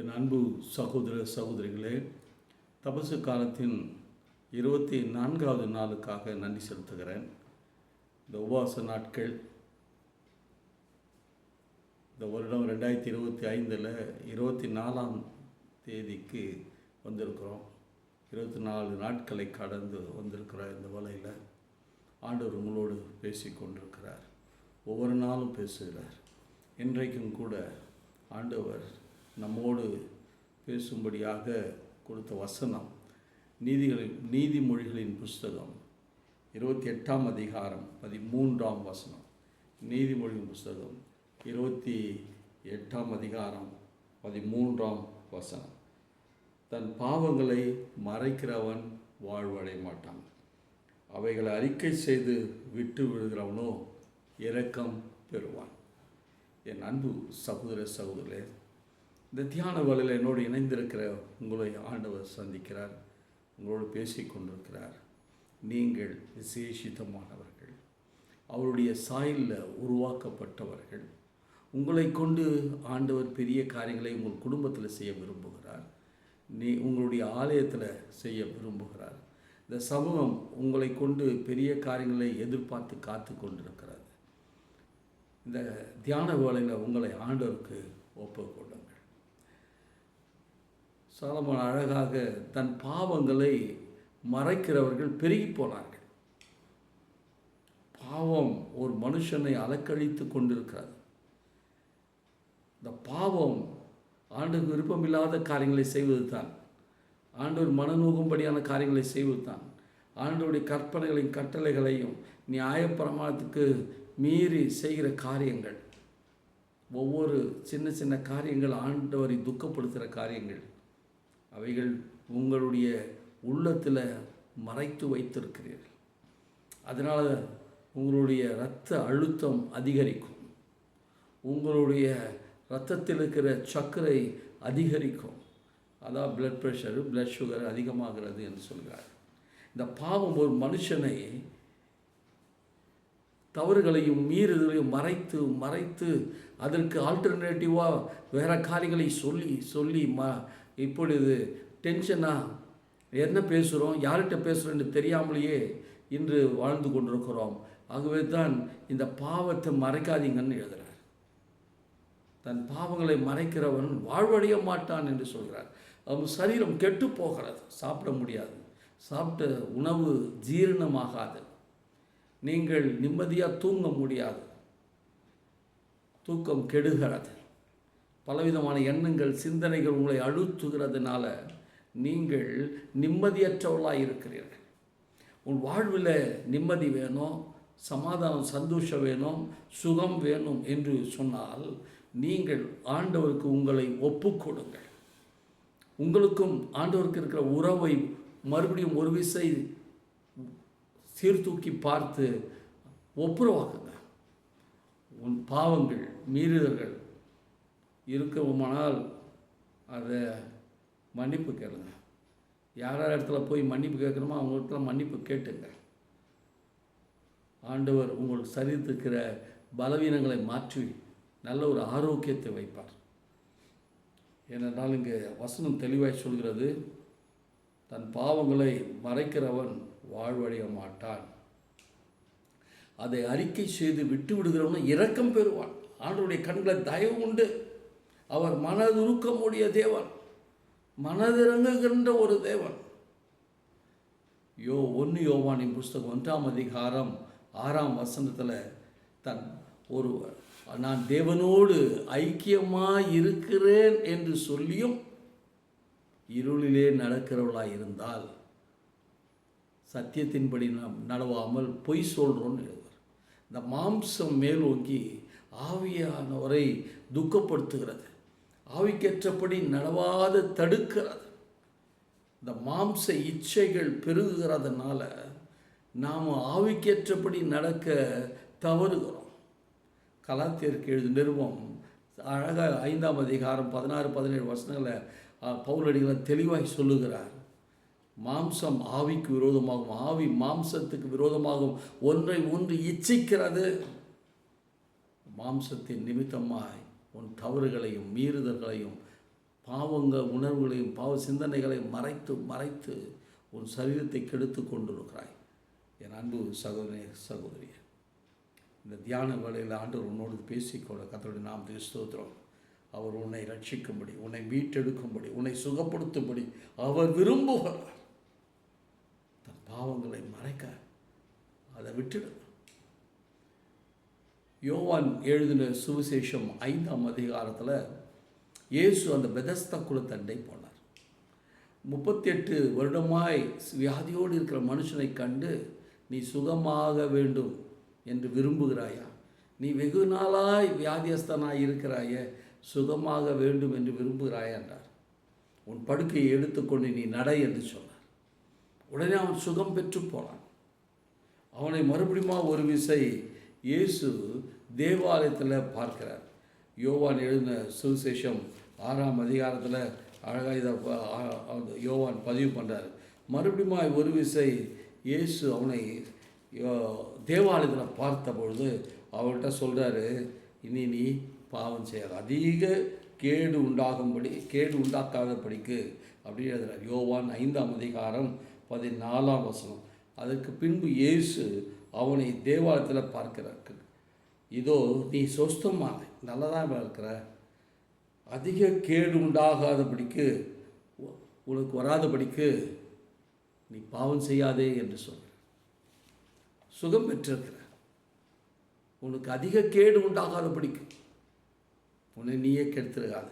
என் அன்பு சகோதர சகோதரிகளே, தபசு காலத்தின் 24வது நாளுக்காக நன்றி செலுத்துகிறேன். இந்த உபவாச நாட்கள் இந்த வருடம் 2025 24ஆம் தேதிக்கு வந்திருக்கிறோம். 24 நாட்களை கடந்து வந்திருக்கிற இந்த வேளையில் ஆண்டவர் உங்களோடு பேசி கொண்டிருக்கிறார். ஒவ்வொரு நாளும் பேசுகிறார். இன்றைக்கும் கூட ஆண்டவர் நம்மோடு பேசும்படியாக கொடுத்த வசனம் நீதிமொழிகளின் புஸ்தகம் 28ஆம் அதிகாரம் 13ஆம் வசனம். நீதிமொழியின் புஸ்தகம் 28ஆம் அதிகாரம் 13ஆம் வசனம். தன் பாவங்களை மறைக்கிறவன் வாழ்வடைய மாட்டான், அவைகளை அறிக்கை செய்து விட்டு விடுகிறவனோ இரக்கம் பெறுவான். என் அன்பு சகோதர சகோதரர்களே, இந்த தியான வேளையில் என்னோடு இணைந்திருக்கிற உங்களை ஆண்டவர் சந்திக்கிறார், உங்களோடு பேசி கொண்டிருக்கிறார். நீங்கள் விசேஷித்தமானவர்கள், அவருடைய சாயலில் உருவாக்கப்பட்டவர்கள். உங்களை கொண்டு ஆண்டவர் பெரிய காரியங்களை உங்கள் குடும்பத்தில் செய்ய விரும்புகிறார். உங்களுடைய ஆலயத்தில் செய்ய விரும்புகிறார். இந்த சமூகம் உங்களை கொண்டு பெரிய காரியங்களை எதிர்பார்த்து காத்து கொண்டிருக்கிறது. இந்த தியான வேளையில் உங்களை ஆண்டவருக்கு ஒப்புக்கொள்ளுங்கள். சாலமோன் அழகாக தன் பாவங்களை மறைக்கிறவர்கள் பெருகி போனார்கள். பாவம் ஒரு மனுஷனை அலக்கழித்து கொண்டிருக்கிறது. இந்த பாவம் ஆண்டவருக்கு விருப்பமில்லாத காரியங்களை செய்வது தான், ஆண்டவர் மனநோகும்படியான காரியங்களை செய்வது தான், ஆண்டவருடைய கற்பனைகளையும் கட்டளைகளையும் நியாயப்பிரமாணத்துக்கு மீறி செய்கிற காரியங்கள், ஒவ்வொரு சின்ன சின்ன காரியங்கள் ஆண்டவரை துக்கப்படுத்துகிற காரியங்கள், அவைகள் உங்களுடைய உள்ளத்தில் மறைத்து வைத்திருக்கிறீர்கள். அதனால் உங்களுடைய இரத்த அழுத்தம் அதிகரிக்கும், உங்களுடைய இரத்தத்தில் இருக்கிற சர்க்கரை அதிகரிக்கும். அதான் பிளட் ப்ரெஷரு, பிளட் சுகர் அதிகமாகிறது என்று சொல்கிறார். இந்த பாவம் ஒரு மனுஷனை தவறுகளையும் மீறுதலையும் மறைத்து அதற்கு ஆல்டர்னேட்டிவாக வேறு காரியங்களை சொல்லி இப்பொழுது டென்ஷனாக என்ன பேசுகிறோம், யார்கிட்ட பேசுகிறோன்னு தெரியாமலேயே இன்று வாழ்ந்து கொண்டிருக்கிறோம். ஆகவே தான் இந்த பாவத்தை மறைக்காதீங்கன்னு எழுதுகிறார். தன் பாவங்களை மறைக்கிறவன் வாழ்வடைய மாட்டான் என்று சொல்கிறார். அவன் சரீரம் கெட்டு போகிறது, சாப்பிட முடியாது, சாப்பிட்ட உணவு ஜீரணமாகாது, நீங்கள் நிம்மதியாக தூங்க முடியாது, தூக்கம் கெடுகிறது, பலவிதமான எண்ணங்கள் சிந்தனைகள் உங்களை அழுத்துகிறதுனால நீங்கள் நிம்மதியற்றவர்களாக இருக்கிறீர்கள். உன் வாழ்வில் நிம்மதி வேணும், சமாதானம் சந்தோஷம் வேணும், சுகம் வேணும் என்று சொன்னால் நீங்கள் ஆண்டவருக்கு உங்களை ஒப்புக்கொடுங்கள். உங்களுக்கும் ஆண்டவருக்கு இருக்கிற உறவை மறுபடியும் ஒரு விசை சீர்தூக்கி பார்த்து ஒப்புரவாக்குங்க. உன் பாவங்கள் மீறுதல்கள் இருக்குமானால் அதை மன்னிப்பு கேளுங்க. யார் இடத்துல போய் மன்னிப்பு கேட்கணுமோ அவங்க இடத்துல மன்னிப்பு கேட்டுங்க. ஆண்டவர் உங்கள் சரீரத்துக்கிற பலவீனங்களை மாற்றி நல்ல ஒரு ஆரோக்கியத்தை வைப்பார். ஏனென்றால் இங்கே வசனம் தெளிவாய் சொல்கிறது, தன் பாவங்களை மறைக்கிறவன் வாழ்வடைய மாட்டான், அதை அறிக்கை செய்து விட்டு விடுகிறவன் இரக்கம் பெறுவான். ஆண்டவருடைய கண்களை தயவு உண்டு. அவர் மனதுருக்கமுடைய தேவன், மனதிறங்குகின்ற ஒரு தேவன். 1 யோவானின் புஸ்தகம் 1ஆம் அதிகாரம் 6ஆம் வசனத்தில் நான் தேவனோடு ஐக்கியமாக இருக்கிறேன் என்று சொல்லியும் இருளிலே நடக்கிறவர்களாக இருந்தால் சத்தியத்தின்படி நாம் நடவாமல் பொய் சொல்கிறோன்னு எழுதுவார். இந்த மாம்சம் மேலோங்கி ஆவியானவரை துக்கப்படுத்துகிறது, ஆவிக்கேற்றபடி நடவாத தடுக்கிறது. இந்த மாம்ச இச்சைகள் பெருகுகிறதுனால நாம் ஆவிக்கேற்றபடி நடக்க தவறுகிறோம். கலாத்தியருக்கு எழுது நிருபம் அழகாக 5ஆம் அதிகாரம் 16-17 வசனங்களை பவுலடிகளை தெளிவாய் சொல்லுகிறார். மாம்சம் ஆவிக்கு விரோதமாகும், ஆவி மாம்சத்துக்கு விரோதமாகும், ஒன்றை ஒன்று இச்சிக்கிறது. மாம்சத்தின் நிமித்தமாய் உன் தவறுகளையும் மீறுதல்களையும் பாவங்கள் உணர்வுகளையும் பாவ சிந்தனைகளையும் மறைத்து மறைத்து உன் சரீரத்தை கெடுத்து கொண்டிருக்கிறாய். என் அன்பு சகோதரனே சகோதரியே, இந்த தியான வேளையில் ஆண்டவர் உன்னோடு பேசிக்கொள்ள கர்த்தருடைய நாமத்துக்கு ஸ்தோத்திரம். அவர் உன்னை ரட்சிக்கும்படி, உன்னை மீட்டெடுக்கும்படி, உன்னை சுகப்படுத்தும்படி அவர் விரும்புகிறார். தன் பாவங்களை மறைக்க அதை விட்டுடு. யோவான் எழுதின சுவிசேஷம் 5ஆம் அதிகாரத்தில் இயேசு அந்த பெதஸ்தா குளத்தண்டை போனார். 38 வருடமாய் வியாதியோடு இருக்கிற மனுஷனை கண்டு, நீ சுகமாக வேண்டும் என்று விரும்புகிறாயா? நீ வெகு நாளாய் வியாதியஸ்தனாய் இருக்கிறாய, சுகமாக வேண்டும் என்று விரும்புகிறாயா என்றார். உன் படுக்கையை எடுத்துக்கொண்டு நீ நடை என்று சொன்னார். உடனே அவன் சுகம் பெற்று போனான். அவனை மறுபடியும் ஒரு விசை இயேசு தேவாலயத்தில் பார்க்கிறார். யோவான் எழுதின சுவிசேஷம் 6ஆம் அதிகாரத்தில் அழகாக இதை யோவான் பதிவு பண்ணுறார். மறுபடியும் ஒரு விசை இயேசு அவனை தேவாலயத்தில் பார்த்த பொழுது அவர்கிட்ட சொல்கிறாரு, இனி நீ பாவம் செய்யாத, அதிக கேடு உண்டாக்காதபடிக்கு அப்படின்னு எழுதுகிறார். யோவான் 5ஆம் அதிகாரம் 14ஆம் வசனம். அதற்கு பின்பு இயேசு அவனை தேவாலயத்தில் பார்க்கிறார். இதோ நீ சொஸ்தமான நல்லதாக இருக்கிற, அதிக கேடு உண்டாகாதபடிக்கு உனக்கு வராதபடிக்கு நீ பாவம் செய்யாதே என்று சொல்ற. சுகம் பெற்றிருக்கிற, உனக்கு அதிக கேடு உண்டாகாதபடிக்கு உன்னை நீயே கெடுத்துருக்காத.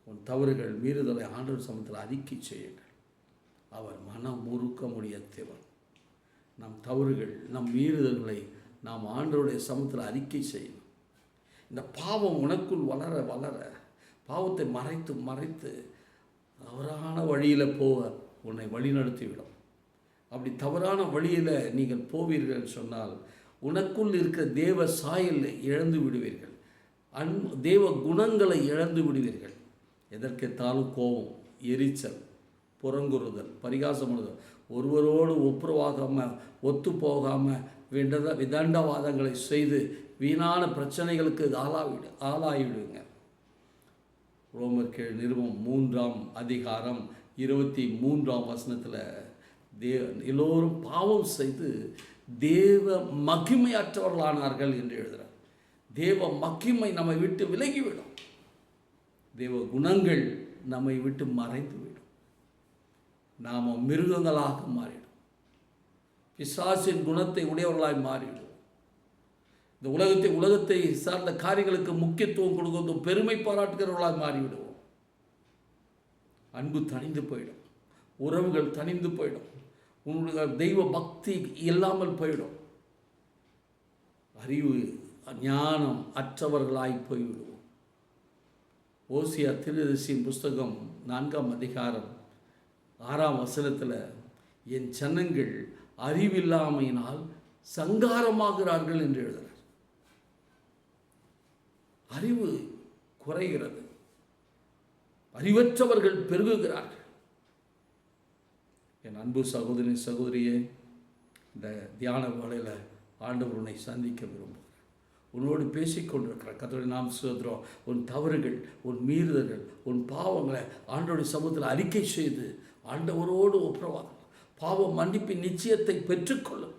உன் தவறுகள் மீறுதலை ஆண்டவர் சமூகத்தில் அறிக்கை செய்யுங்கள். அவர் மனம் முறுக்க முடிய தேவன். நம் தவறுகள் நம் மீறுதல்களை நாம் ஆண்டவருடைய சமூகத்தில் அறிக்கை செய்யணும். இந்த பாவம் உனக்குள் வளர வளர பாவத்தை மறைத்து மறைத்து தவறான வழியில் போக உன்னை வழிநடத்திவிடும். அப்படி தவறான வழியில் நீங்கள் போவீர்கள் சொன்னால் உனக்குள் இருக்கிற தேவ சாயலை இழந்து விடுவீர்கள். தேவ குணங்களை இழந்து விடுவீர்கள். எதற்கெத்தாலும் கோபம், எரிச்சல், புறங்குறுதல், பரிகாசமுறுதல், ஒருவரோடு ஒப்புரவாகாமல் ஒத்து போகாமல் விதண்டவாதங்களை செய்து வீணான பிரச்சனைகளுக்கு ஆளாகிவிடுங்க. ரோமர் நிருபம் 3ஆம் அதிகாரம் 23ஆம் வசனத்தில் எல்லோரும் பாவம் செய்து தேவ மகிமையற்றவர்களானார்கள் என்று எழுதுகிறார். தேவ மகிமை நம்மை விட்டு விலகிவிடும். தேவ குணங்கள் நம்மை விட்டு மறைந்துவிடும். நாம் மிருகங்களாக மாறிடும். பிசாசின் குணத்தை உடையவர்களாய் மாறிவிடும். இந்த உலகத்தை சார்ந்த காரியங்களுக்கு முக்கியத்துவம் கொடுக்கும் பெருமை பாராட்டுகிறவர்களாக மாறிவிடுவோம். அன்பு தணிந்து போயிடும். உறவுகள் தணிந்து போயிடும். உங்களுடைய தெய்வ பக்தி இல்லாமல் போயிடும். அறிவு ஞானம் அற்றவர்களாய் போய்விடுவோம். ஓசியா தீர்க்கதரிசியின் புஸ்தகம் 4ஆம் அதிகாரம் 6ஆம் வசனத்தில், என் ஜனங்கள் அறிவில்லாமையினால் சங்காரமாகிறார்கள் என்று எழுதுகிறார். அறிவு குறைகிறது. அறிவற்றவர்கள் பெருகுகிறார்கள். என் அன்பு சகோதரி சகோதரியே, இந்த தியான வேளையில் ஆண்டவர் உன்னை சந்திக்க விரும்புகிறார். உன்னோடு பேசிக்கொண்டிருக்கிற கர்த்தருடைய நாம ஸ்தோத்திரம். உன் தவறுகள், உன் மீறுதல்கள், உன் பாவங்களை ஆண்டவருடைய சமூகத்தில் அறிக்கை செய்து ஆண்டவரோடு ஒப்புரவாகும். பாவ மன்னிப்பின் நிச்சயத்தை பெற்றுக்கொள்ளும்.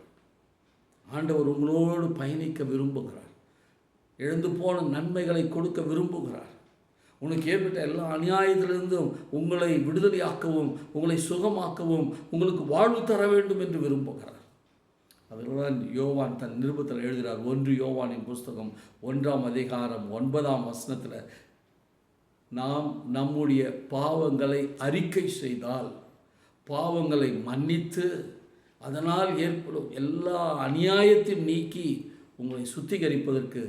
ஆண்டவர் உங்களோடு பயணிக்க விரும்புகிறார். இழந்து போன நன்மைகளை கொடுக்க விரும்புகிறார். உனக்கு ஏற்பட்ட எல்லா அநியாயத்திலிருந்தும் உங்களை விடுதலையாக்கவும் உங்களை சுகமாக்கவும் உங்களுக்கு வாழ்வு தர வேண்டும் என்று விரும்புகிறார். அதனால்தான் யோவான் தன் நிருபத்தில் எழுதுகிறார். 1 யோவானின் புஸ்தகம் 1ஆம் அதிகாரம் 9ஆம் வசனத்தில், நாம் நம்முடைய பாவங்களை அறிக்கை செய்தால் பாவங்களை மன்னித்து அதனால் ஏற்படும் எல்லா அநியாயத்தையும் நீக்கி உங்களை சுத்திகரிப்பதற்கு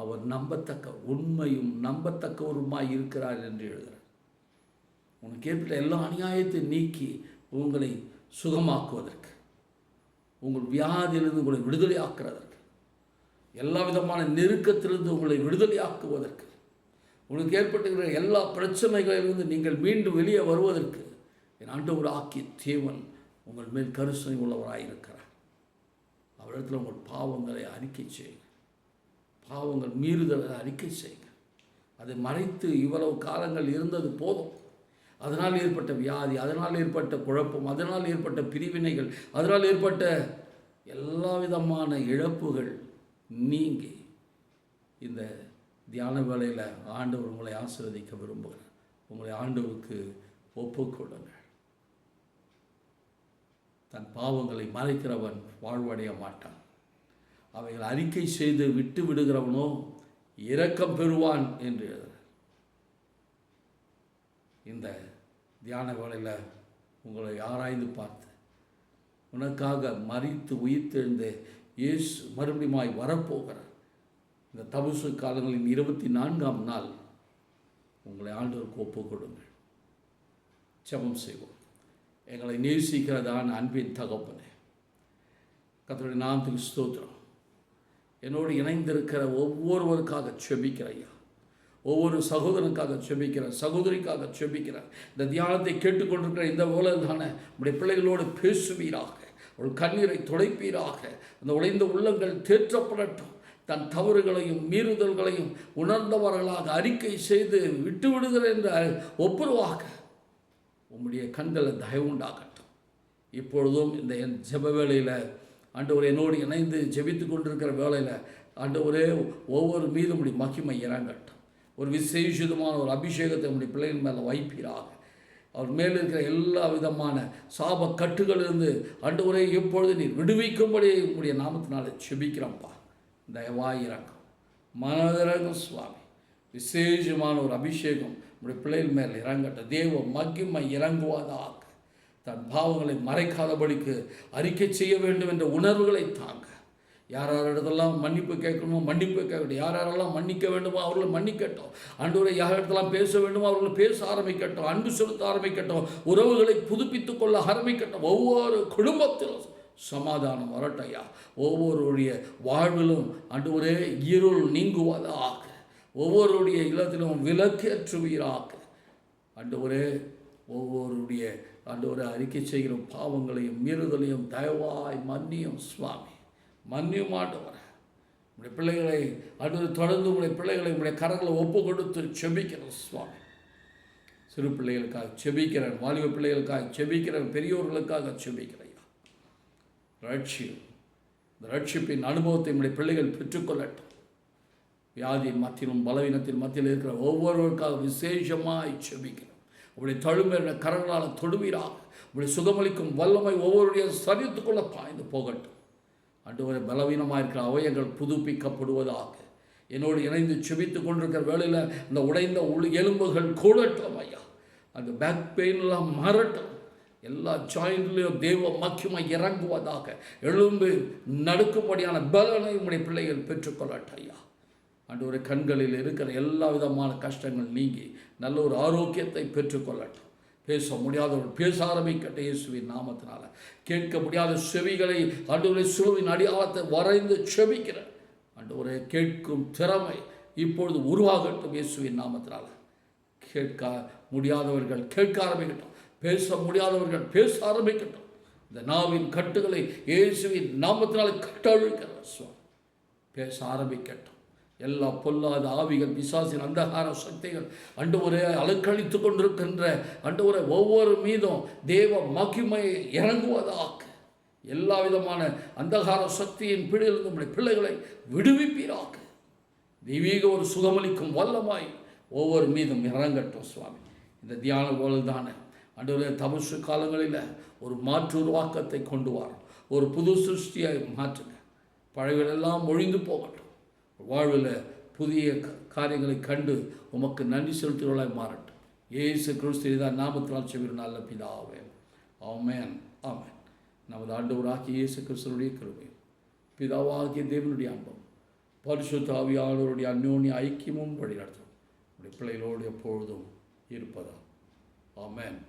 அவர் நம்பத்தக்க உண்மையும் நம்பத்தக்கவருமாய் இருக்கிறார் என்று எழுதுகிறார். உனக்கு ஏற்பட்ட எல்லா அநியாயத்தையும் நீக்கி உங்களை சுகமாக்குவதற்கு, உங்கள் வியாதியிலிருந்து உங்களை விடுதலை ஆக்குவதற்கு, எல்லா விதமான நெருக்கத்திலிருந்து உங்களை விடுதலை ஆக்குவதற்கு, உங்களுக்கு ஏற்பட்டுகிற எல்லா பிரச்சனைகளிலிருந்து நீங்கள் மீண்டும் வெளியே வருவதற்கு என் ஆண்டவர் ஆக்கிய தேவன் உங்கள் மேல் கருசனை உள்ளவராயிருக்கிறார். அவரிடத்தில் உங்கள் பாவங்களை அறிக்கை செய்யுங்கள். பாவங்கள் மீறுதலை அறிக்கை செய்யுங்கள். அதை மறைத்து இவ்வளவு காலங்கள் இருந்தது போதும். அதனால் ஏற்பட்ட வியாதி, அதனால் ஏற்பட்ட குழப்பம், அதனால் ஏற்பட்ட பிரிவினைகள், அதனால் ஏற்பட்ட எல்லா விதமான இழப்புகள் நீங்கி இந்த தியான வேளையில் ஆண்டவர் உங்களை ஆசீர்வதிக்க விரும்புகிறார். உங்களை ஆண்டவருக்கு ஒப்புக்கொடுங்கள். தன் பாவங்களை மறைக்கிறவன் வாழ்வடைய மாட்டான். அவைகள் அறிக்கை செய்து விட்டு விடுகிறவனோ இரக்கம் பெறுவான் என்று எழுதுகிறார். இந்த தியான வேளையில் உங்களை ஆராய்ந்து பார்த்து உனக்காக மரித்து உயிர்த்தெழுந்த இயேசு மறுபடியும் வரப்போகிறார். இந்த தபசு காலங்களின் 24ஆம் நாள் உங்களை ஆண்டவருக்கு ஒப்புக் கொடுங்கள். ஜெபம் செய்வோம். எங்களை நேசிக்கிறதான அன்பின் தகப்பனே, கர்த்தருடைய நாமத்துக்கு ஸ்தோத்திரம். என்னோடு இணைந்திருக்கிற ஒவ்வொருவருக்காக செபிக்கிறையா, ஒவ்வொரு சகோதரனுக்காக செபிக்கிறேன், சகோதரிக்காக செபிக்கிறேன். இந்த தியானத்தை கேட்டுக்கொண்டிருக்கிற இந்த வேளையில் தானே உடைய பிள்ளைகளோடு பேசுவீராக, ஒரு கண்ணீரை துடைப்பீராக. அந்த உடைந்த உள்ளங்கள் தேற்றப்படட்டும். தன் தவறுகளையும் மீறுதல்களையும் உணர்ந்தவர்களாக அறிக்கை செய்து விட்டு விடுகிற என்ற ஒப்புரவாக உம்முடைய கண்களில் தயவு உண்டாகட்டும். இப்பொழுதும் இந்த என் ஜெப வேளையில் ஆண்டவரே என்னோடு இணைந்து ஜெபித்து கொண்டிருக்கிற வேளையில் ஆண்டவரே ஒவ்வொரு மீதும் உம்முடைய மகிமை இறங்கட்டும். ஒரு விசேஷமான ஒரு அபிஷேகத்தை உம்முடைய பிள்ளைகள் மேலே வைப்பீராக. அவர் மேலே இருக்கிற எல்லா விதமான சாப கட்டுகளிலிருந்து ஆண்டவரே எப்பொழுது நீர் விடுவிக்கும்படி உங்களுடைய நாமத்தினால செபிக்கிறோம்ப்பா. தயவாய் இறங்கும், மனதிறங்கும் சுவாமி. விசேஷமான ஒரு அபிஷேகம் உங்களுடைய பிள்ளைகள் மேல் இறங்கட்டும். தேவ மகிமை இறங்குவதாக. தன் பாவங்களை மறைக்காதபடிக்கு அறிக்கை செய்ய வேண்டும் என்ற உணர்வுகளை தாங்க. யார் யாரிடத்தெல்லாம் மன்னிப்பு கேட்கணுமோ மன்னிப்பு கேட்கட்டும். யார் யாரெல்லாம் மன்னிக்க வேண்டுமோ அவர்களை மன்னிக்கட்டும். ஆண்டவரை யார் இடத்தெல்லாம் பேச வேண்டுமோ அவர்களை பேச ஆரம்பிக்கட்டும். அன்பு செலுத்த ஆரம்பிக்கட்டும். உறவுகளை புதுப்பித்துக் கொள்ள ஆரம்பிக்கட்டும். ஒவ்வொரு குடும்பத்திலும் சமாதானம் வரட்டையா. ஒவ்வொருடைய வாழ்விலும் ஆண்டவரே இருள் நீங்குவதாக. ஒவ்வொருடைய இல்லத்திலும் விளக்கேற்றுவீராக. ஆண்டவரே ஒவ்வொருடைய ஆண்டவரை அறிக்கை செய்கிற பாவங்களையும் மீறுதலையும் தயவாய் மன்னியும் சுவாமி. மன்னியும் ஆண்டவரை. உடைய பிள்ளைகளை ஆண்டவர் தொடர்ந்து உடைய பிள்ளைகளை உடைய கரங்களை ஒப்பு கொடுத்து செபிக்கிறேன் சுவாமி. சிறு பிள்ளைகளுக்காக செபிக்கிறேன், வாலிப பிள்ளைகளுக்காக செபிக்கிறேன், பெரியோர்களுக்காக செபிக்கிறேன். ரட்சியம், இந்த ரட்சிப்பின் அனுபவத்தை உடைய பிள்ளைகள் பெற்றுக்கொள்ளட்டும். வியாதியின் மத்தியிலும் பலவீனத்தின் மத்தியில் இருக்கிற ஒவ்வொருவருக்காக விசேஷமாய் செபிக்கிறேன். உடைய தழுமையான கரங்களால் தொடுவீராக. உடைய சுகமளிக்கும் வல்லமை ஒவ்வொருடைய சரீரத்துக்குள்ள பாய்ந்து போகட்டும். ஆண்டவரே பலவீனமாக இருக்கிற அவயங்கள் புதுப்பிக்கப்படுவதாக. என்னோடு இணைந்து செபித்து கொண்டிருக்கிற வேளையில் இந்த உடைந்த எலும்புகள் கூடட்டும் ஐயா. அந்த பேக் பெயின்லாம் மாறட்டும். எல்லா ஜாயிண்ட்லேயும் தேவ மகிமை இறங்குவதாக. எலும்பு நடுக்கும்படியான பலனை உடைய பிள்ளைகள் பெற்றுக்கொள்ளட்டும் ஐயா. ஆண்டவரே கண்களில் இருக்கிற எல்லா விதமான கஷ்டங்கள் நீங்கி நல்ல ஒரு ஆரோக்கியத்தை பெற்றுக்கொள்ளட்டும். பேச முடியாதவர்கள் பேச ஆரம்பிக்கட்டும் இயேசுவின் நாமத்தினால. கேட்க முடியாத செவிகளை ஆண்டவரே சிலுவையின் அடியாளத்தை வரைந்து செபிக்கிறேன். ஆண்டவரே கேட்கும் திறமை இப்பொழுது உருவாகட்டும் இயேசுவின் நாமத்தினால. கேட்க முடியாதவர்கள் கேட்க ஆரம்பிக்கட்டும். பேச முடியாதவர்கள் பேச ஆரம்பிக்கட்டும். இந்த நாவின் கட்டுகளை இயேசுவின் நாமத்தினால கட்டழிக்கிறேன் சுவாமி. பேச ஆரம்பிக்கட்டும். எல்லா பொல்லாத ஆவிகள், பிசாசின் அந்தகார சக்திகள் ஆண்டவரே அலக்கழித்து கொண்டிருக்கின்ற ஆண்டவரே ஒவ்வொரு மீதும் தேவ மகிமை இறங்குவதாக. எல்லா விதமான அந்தகார சக்தியின் பிடியிலிருந்து நம்முடைய பிள்ளைகளை விடுவிப்பீராக. தெய்வீக ஒரு சுகமளிக்கும் வல்லமாய் ஒவ்வொரு மீதும் இறங்கட்டும் சுவாமி. இந்த தியான போல் தானே ஆண்டவரே தபசு காலங்களில் ஒரு மாற்று உருவாக்கத்தை கொண்டு வரோம். ஒரு புது சிருஷ்டியை மாற்றுங்க. பழையவெல்லாம் ஒழிந்து போகட்டும். வாழ்வில் புதிய காரியங்களை கண்டு உமக்கு நன்றி செலுத்துகிறவர்களாய் மாறட்டும். இயேசு கிறிஸ்து தான் நாமத்தினால் செவிர நல்ல பிதாவே. ஆமென், ஆமென். நமது ஆண்டவராகிய இயேசு கிறிஸ்துவினுடைய கிருபையும் பிதாவாகிய தேவனுடைய அன்பும் பரிசுத்த ஆவியானவருடைய அந்யோன்ய ஐக்கியமும் வழிநடத்தும் உடைய பிள்ளைகளோடு எப்பொழுதும் இருப்பதா. ஆமென்.